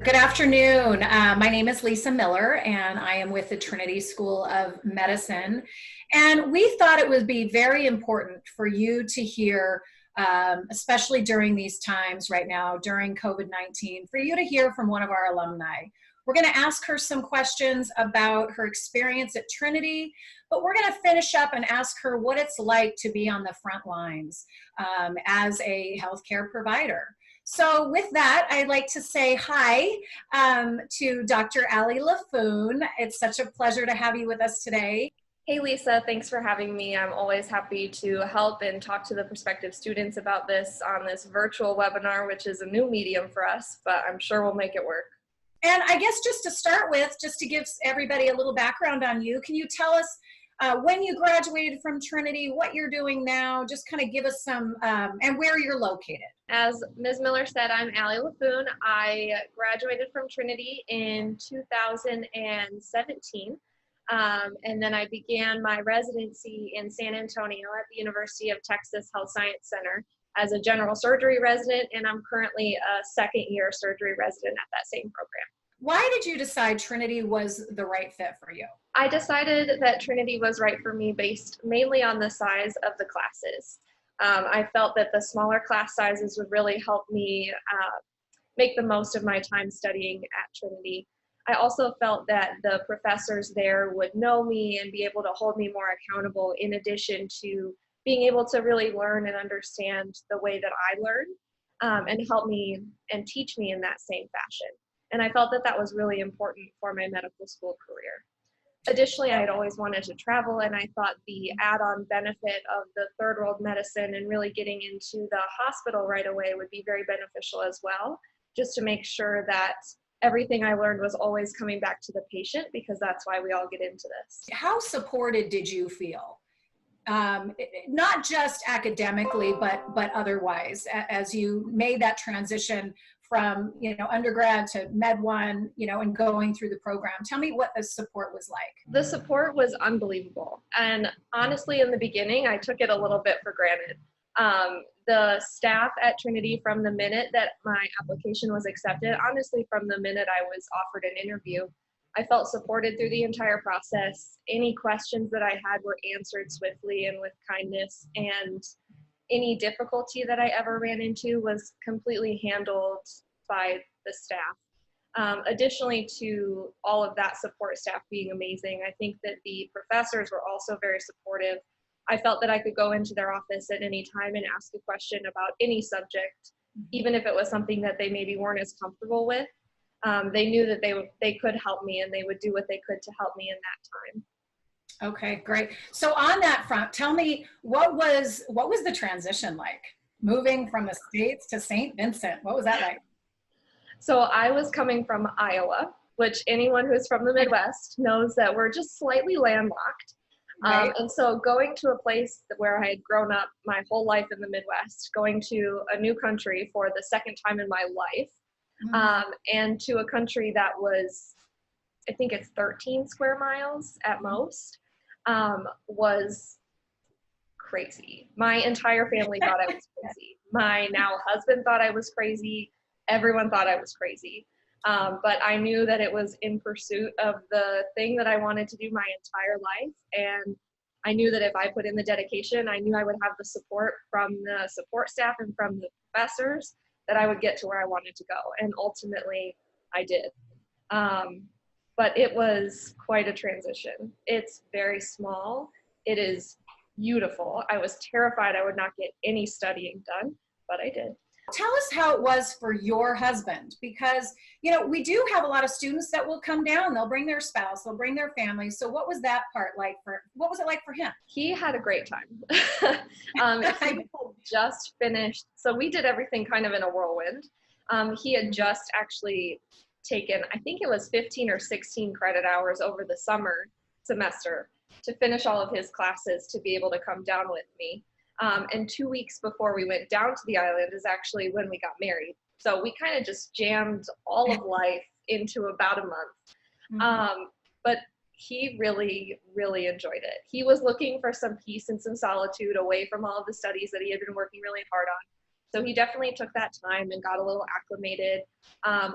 Good afternoon. My name is Lisa Miller, and I am with the Trinity School of Medicine. And we thought it would be very important for you to hear, especially during these times right now, during COVID-19, for you to hear from one of our alumni. We're going to ask her some questions about her experience at Trinity, but we're going to finish up and ask her what it's like to be on the front lines as a healthcare provider. So with that, I'd like to say hi to Dr. Ali Laffoon. It's such a pleasure to have you with us today. Hey Lisa, thanks for having me. I'm always happy to help and talk to the prospective students about this on this virtual webinar, which is a new medium for us, but I'm sure we'll make it work. And I guess just to start with, just to give everybody a little background on you, can you tell us when you graduated from Trinity, what you're doing now, just kind of give us some, and where you're located. As Ms. Miller said, I'm Ali Laffoon. I graduated from Trinity in 2017, and then I began my residency in San Antonio at the University of Texas Health Science Center as a general surgery resident, and I'm currently a second-year surgery resident at that same program. Why did you decide Trinity was the right fit for you? I decided that Trinity was right for me based mainly on the size of the classes. I felt that the smaller class sizes would really help me make the most of my time studying at Trinity. I also felt that the professors there would know me and be able to hold me more accountable, in addition to being able to really learn and understand the way that I learn and help me and teach me in that same fashion. And I felt that that was really important for my medical school career. Additionally, I had always wanted to travel, and I thought the add-on benefit of the third world medicine and really getting into the hospital right away would be very beneficial as well, just to make sure that everything I learned was always coming back to the patient, because that's why we all get into this. How supported did you feel? Not just academically, but otherwise, as you made that transition from, undergrad to Med 1, and going through the program. Tell me what the support was like. The support was unbelievable. And honestly, in the beginning, I took it a little bit for granted. The staff at Trinity, from the minute that my application was accepted, honestly, from the minute I was offered an interview, I felt supported through the entire process. Any questions that I had were answered swiftly and with kindness, and any difficulty that I ever ran into was completely handled by the staff. Additionally to all of that support staff being amazing, I think that the professors were also very supportive. I felt that I could go into their office at any time and ask a question about any subject, even if it was something that they maybe weren't as comfortable with. They knew that they could help me, and they would do what they could to help me in that time. Okay, great. So on that front, tell me, what was the transition like? Moving from the States to St. Vincent, what was that like? So I was coming from Iowa, which anyone who's from the Midwest knows that we're just slightly landlocked. Right. And so going to a place where I had grown up my whole life in the Midwest, going to a new country for the second time in my life, and to a country that was, I think it's 13 square miles at most, was crazy. My entire family thought I was crazy. My now husband thought I was crazy. Everyone thought I was crazy. But I knew that it was in pursuit of the thing that I wanted to do my entire life. And I knew that if I put in the dedication, I knew I would have the support from the support staff and from the professors, that I would get to where I wanted to go. And ultimately, I did. But it was quite a transition. It's very small. It is beautiful. I was terrified I would not get any studying done, but I did. Tell us how it was for your husband, because, we do have a lot of students that will come down, they'll bring their spouse, they'll bring their family. So what was that part like what was it like for him? He had a great time. He had just finished, so we did everything kind of in a whirlwind. He had just actually taken, I think it was 15 or 16 credit hours over the summer semester to finish all of his classes to be able to come down with me. And 2 weeks before we went down to the island is actually when we got married. So we kind of just jammed all of life into about a month. But he really, really enjoyed it. He was looking for some peace and some solitude away from all of the studies that he had been working really hard on. So he definitely took that time and got a little acclimated.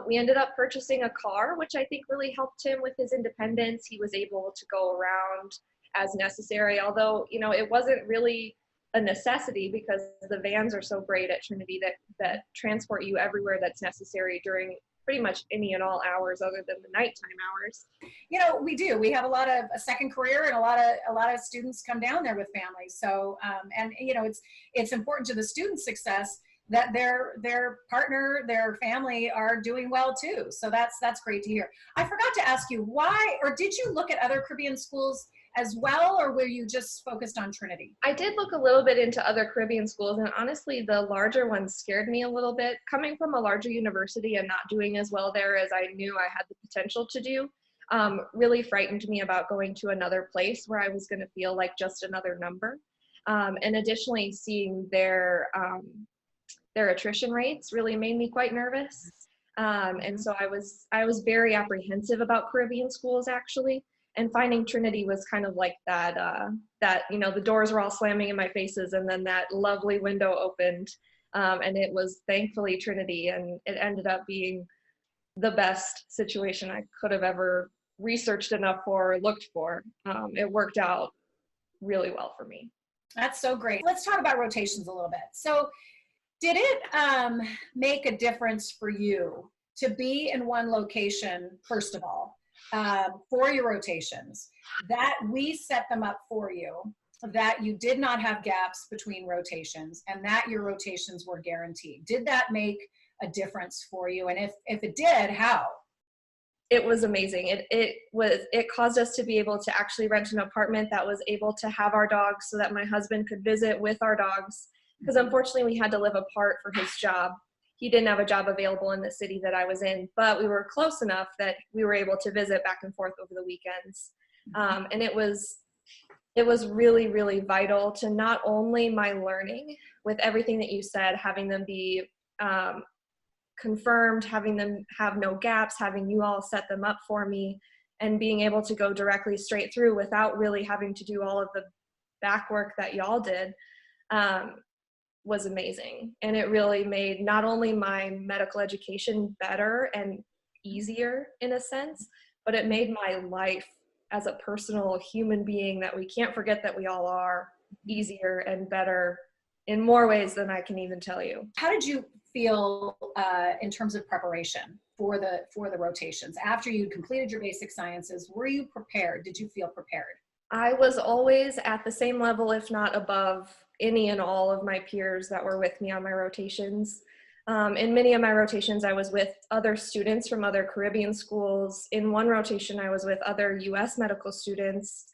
We ended up purchasing a car, which I think really helped him with his independence. He was able to go around as necessary, although, you know, it wasn't really a necessity because the vans are so great at Trinity that transport you everywhere that's necessary during pretty much any and all hours other than the nighttime hours. You know, we do. We have a second career, and a lot of students come down there with families. So, and you know, it's important to the student's success that their partner, their family are doing well too. So that's great to hear. I forgot to ask you why, or did you look at other Caribbean schools as well, or were you just focused on Trinity? I did look a little bit into other Caribbean schools, and honestly, the larger ones scared me a little bit. Coming from a larger university and not doing as well there as I knew I had the potential to do, really frightened me about going to another place where I was going to feel like just another number. And additionally, seeing their attrition rates really made me quite nervous. And so I was very apprehensive about Caribbean schools, actually. And finding Trinity was kind of like that, you know, the doors were all slamming in my faces, and then that lovely window opened, and it was thankfully Trinity, and it ended up being the best situation I could have ever researched enough for or looked for. It worked out really well for me. That's so great. Let's talk about rotations a little bit. So did it make a difference for you to be in one location, first of all, for your rotations, that we set them up for you, that you did not have gaps between rotations, and that your rotations were guaranteed? Did that make a difference for you? And if it did, how? It was amazing. It caused us to be able to actually rent an apartment that was able to have our dogs so that my husband could visit with our dogs, because unfortunately we had to live apart for his job. He didn't have a job available in the city that I was in, but we were close enough that we were able to visit back and forth over the weekends. And it was really, really vital to not only my learning with everything that you said, having them be confirmed, having them have no gaps, having you all set them up for me, and being able to go directly straight through without really having to do all of the back work that y'all did. Was amazing. And it really made not only my medical education better and easier in a sense, but it made my life as a personal human being that we can't forget that we all are, easier and better in more ways than I can even tell you. How did you feel in terms of preparation for the rotations? After you completed your basic sciences, were you prepared? Did you feel prepared? I was always at the same level, if not above, any and all of my peers that were with me on my rotations. In many of my rotations, I was with other students from other Caribbean schools. In one rotation, I was with other US medical students.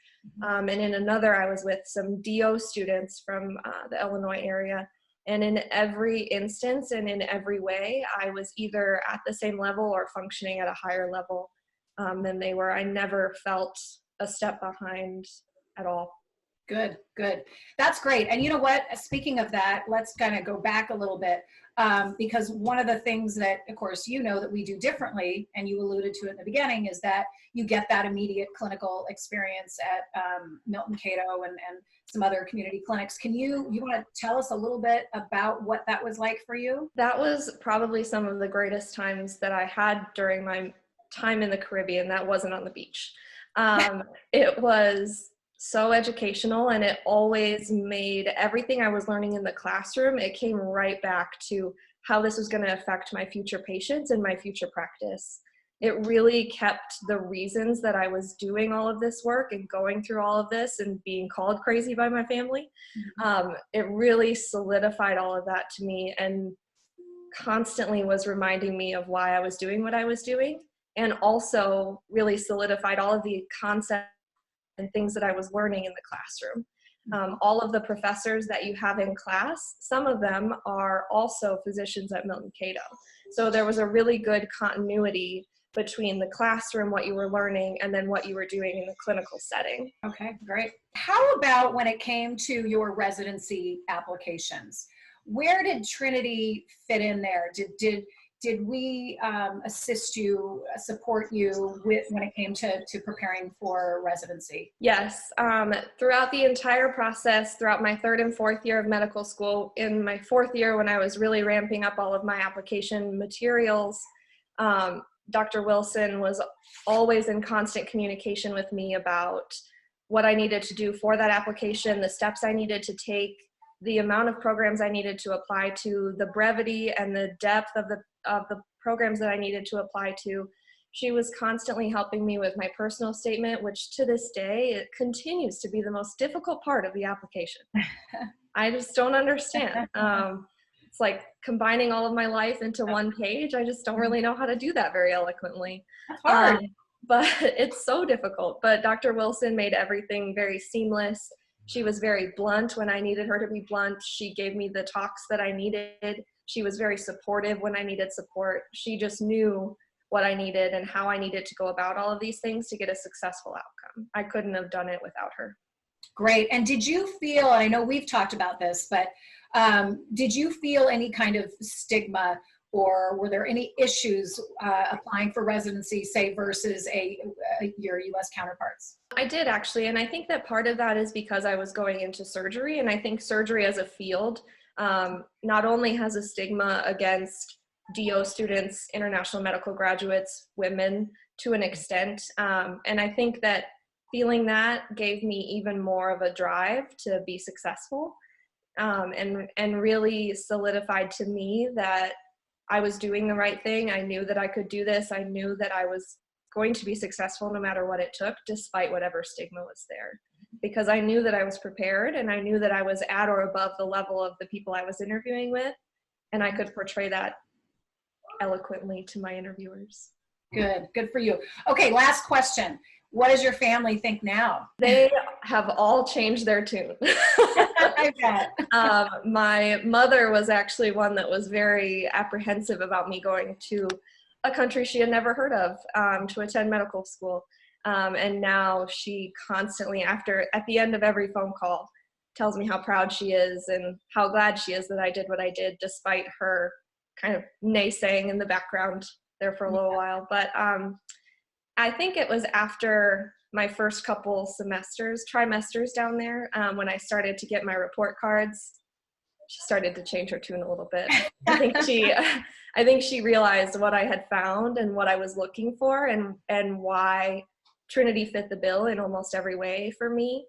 And in another, I was with some DO students from the Illinois area. And in every instance and in every way, I was either at the same level or functioning at a higher level than they were. I never felt a step behind at all. Good. That's great. And you know what, speaking of that, let's kind of go back a little bit, because one of the things that, of course, you know that we do differently, and you alluded to it in the beginning, is that you get that immediate clinical experience at Milton Cato and some other community clinics. You want to tell us a little bit about what that was like for you? That was probably some of the greatest times that I had during my time in the Caribbean that wasn't on the beach. It was so educational, and it always made everything I was learning in the classroom, it came right back to how this was going to affect my future patients and my future practice. It really kept the reasons that I was doing all of this work and going through all of this and being called crazy by my family. It really solidified all of that to me, and constantly was reminding me of why I was doing what I was doing, and also really solidified all of the concepts and things that I was learning in the classroom. All of the professors that you have in class, some of them are also physicians at Milton Cato. So there was a really good continuity between the classroom, what you were learning, and then what you were doing in the clinical setting. Okay, great. How about when it came to your residency applications? Where did Trinity fit in there? Did did we assist you, support you with when it came to preparing for residency? Yes. Throughout the entire process, throughout my 3rd and 4th year of medical school, in my 4th year when I was really ramping up all of my application materials, Dr. Wilson was always in constant communication with me about what I needed to do for that application, the steps I needed to take, the amount of programs I needed to apply to, the brevity and the depth of the programs that I needed to apply to. She was constantly helping me with my personal statement, which to this day, it continues to be the most difficult part of the application. I just don't understand. It's like combining all of my life into one page. I just don't really know how to do that very eloquently. That's hard. But it's so difficult. But Dr. Wilson made everything very seamless. She was very blunt when I needed her to be blunt. She gave me the talks that I needed. She was very supportive when I needed support. She just knew what I needed and how I needed to go about all of these things to get a successful outcome. I couldn't have done it without her. Great. And did you feel, I know we've talked about this, but did you feel any kind of stigma, or were there any issues applying for residency, say, versus your U.S. counterparts? I did, actually, and I think that part of that is because I was going into surgery, and I think surgery as a field not only has a stigma against DO students, international medical graduates, women, to an extent, and I think that feeling that gave me even more of a drive to be successful, and really solidified to me that I was doing the right thing. I knew that I could do this. I knew that I was going to be successful no matter what it took, despite whatever stigma was there. Because I knew that I was prepared, and I knew that I was at or above the level of the people I was interviewing with, and I could portray that eloquently to my interviewers. Good for you. Okay, last question. What does your family think now? They have all changed their tune. I bet. My mother was actually one that was very apprehensive about me going to a country she had never heard of to attend medical school. And now she constantly, at the end of every phone call, tells me how proud she is and how glad she is that I did what I did, despite her kind of naysaying in the background there for a little while. But I think it was after my first couple trimesters down there, when I started to get my report cards, she started to change her tune a little bit. I think she realized what I had found and what I was looking for, and why Trinity fit the bill in almost every way for me,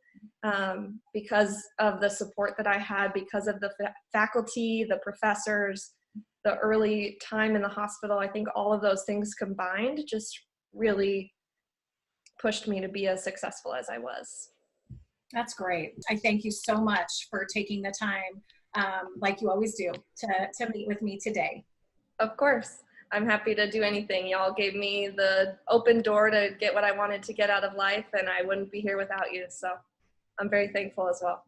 because of the support that I had, because of the faculty, the professors, the early time in the hospital. I think all of those things combined just really pushed me to be as successful as I was. That's great. I thank you so much for taking the time, like you always do, to meet with me today. Of course. I'm happy to do anything. Y'all gave me the open door to get what I wanted to get out of life, and I wouldn't be here without you. So I'm very thankful as well.